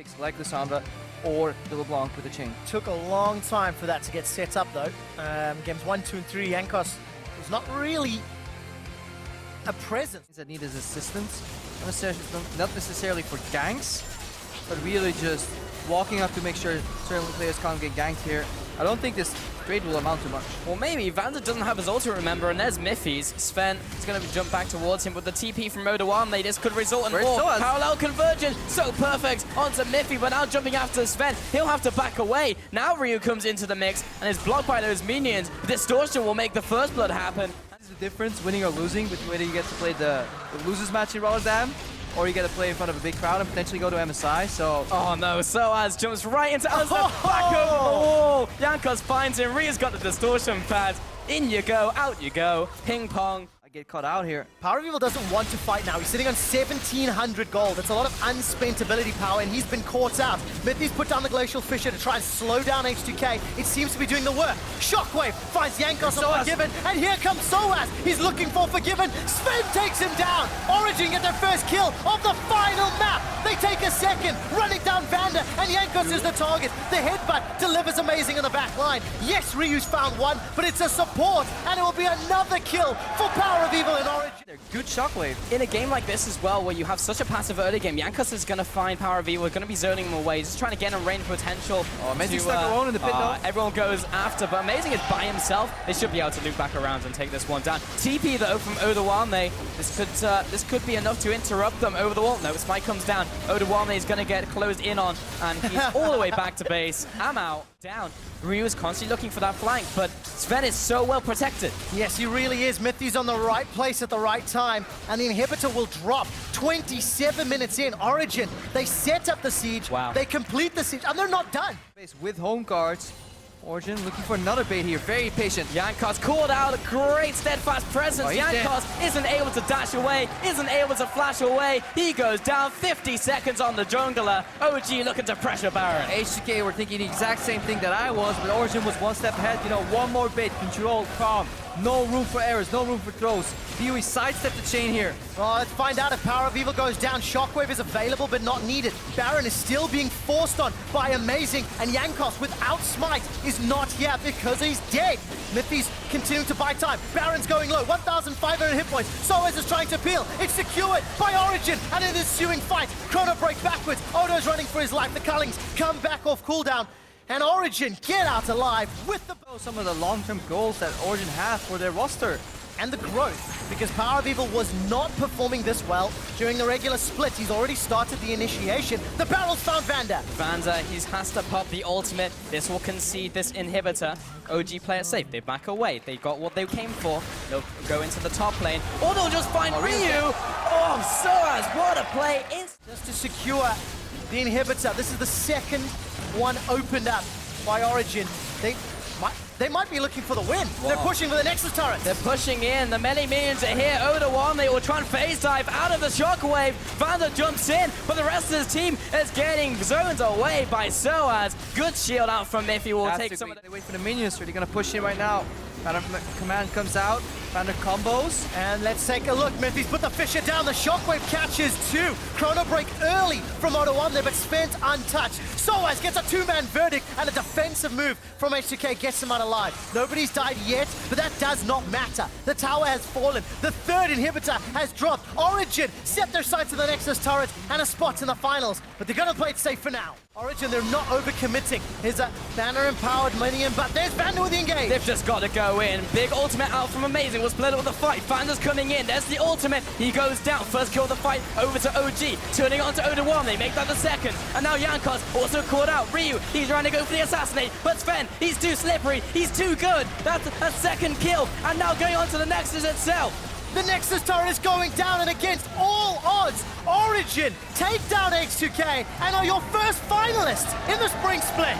picks like Lissandra or the LeBlanc with the chain. Took a long time for that to get set up though. Games 1, 2, and 3, Jankos was not really a presence. That need his assistance, not necessarily for ganks, but really just walking up to make sure certain players can't get ganked here. I don't think this trade will amount to much. Well, maybe. Vander doesn't have his ulti, remember, and there's Miffy's. Sven is going to jump back towards him with the TP from Odawane. This could result in more. Parallel conversion, so perfect onto Miffy, but now jumping after Sven. He'll have to back away. Now Ryu comes into the mix and is blocked by those minions. Distortion will make the first blood happen. That's the difference, winning or losing, between whether you get to play the losers match in Rotterdam or you get to play in front of a big crowd and potentially go to MSI, so... Oh no, Soaz jumps right into back over the wall. Jankos finds him, Ryu's got the distortion pad. In you go, out you go, ping pong. I get caught out here. Power of Evil doesn't want to fight now. He's sitting on 1,700 gold. That's a lot of unspent ability power, and he's been caught out. Mithy's put down the Glacial Fissure to try and slow down H2K. It seems to be doing the work. Shockwave finds Jankos on Forgiven, and here comes Soaz. He's looking for Forgiven. Sven takes him down. Origen get their first kill of the final map. They take a second, running down Vander, and Jankos is the target. The headbutt delivers amazing in the back line. Yes, Ryu's found one, but it's a support, and it will be another kill for Power of Evil in Origen. They're good shockwave. In a game like this as well, where you have such a passive early game, Jankos is going to find Power of Evil, going to be zoning him away, just trying to get him range potential. Oh, amazing stuck alone in the pit though. Everyone goes after, but Amazing is by himself. They should be able to loop back around and take this one down. TP though from Odawane, this could be enough to interrupt them over the wall. No, Spike comes down. Odawane is going to get closed in on, and he's all the way back to base. I'm out, down. Ryu is constantly looking for that flank, but Sven is so well protected. Yes, he really is. Mithy's on the right place at the right time, and the inhibitor will drop 27 minutes in. Origen, they set up the siege, they complete the siege, and they're not done. With home guards, Origen looking for another bait here, very patient. Jankos called out, a great steadfast presence. Jankos isn't able to dash away, isn't able to flash away. He goes down, 50 seconds on the jungler. OG looking to pressure Baron. H2K were thinking the exact same thing that I was, but Origen was one step ahead. You know, one more bait, control, calm. No room for errors, no room for throws. Dewey sidestepped the chain here. Well, let's find out if Power of Evil goes down. Shockwave is available, but not needed. Baron is still being forced on by Amazing, and Jankos without Smite is not here because he's dead. Mithy's continuing to buy time. Baron's going low, 1,500 hit points. Soaz is trying to peel. It's secured by Origen, and in the ensuing fight, Chrono break backwards. Odo's running for his life. The Cullings come back off cooldown. And Origen get out alive with the... Some of the long-term goals that Origen has for their roster. And the growth, because Power of Evil was not performing this well during the regular split. He's already started the initiation. The barrel's found Vander. Vander, he has to pop the ultimate. This will concede this inhibitor. OG play it safe. They back away. They got what they came for. They'll go into the top lane. Or they'll just find Ryu. Oh, Soaz, what a play. Just to secure the inhibitor. This is the second one opened up by Origen. They might be looking for the win. Whoa. They're pushing for the Nexus turret. They're pushing in. The many minions are here. Odawane, they will try and phase dive out of the shockwave. Vander jumps in, but the rest of his team is getting zoned away by Soaz. Good shield out from Miffy. Will take some of the... They wait for the minions, so they're going to push in right now. Command comes out. Vander combos. And let's take a look. Miffy's put the Fissure down. The Shockwave catches two. Chrono break early from Odawane there, but spent untouched. Soaz gets a two-man verdict, and a defensive move from H2K gets him out alive. Nobody's died yet, but that does not matter. The tower has fallen. The third inhibitor has dropped. Origen set their sights on the Nexus turret and a spot in the finals, but they're going to play it safe for now. Origen, they're not overcommitting. Here's a Banner-empowered minion, but there's Vander with the engage. They've just got to go in. Big ultimate out from Amazing. Will split up the fight. Vander's coming in. There's the ultimate. He goes down. First kill of the fight over to OG. Turning on to Odawane. They make that the second. And now Jankos also caught out. Ryu, he's trying to go for the assassinate. But Sven, he's too slippery. He's too good. That's a second kill. And now going on to the Nexus itself. The Nexus turret is going down, and against all odds, Origen take down H2K and are your first finalists in the spring split.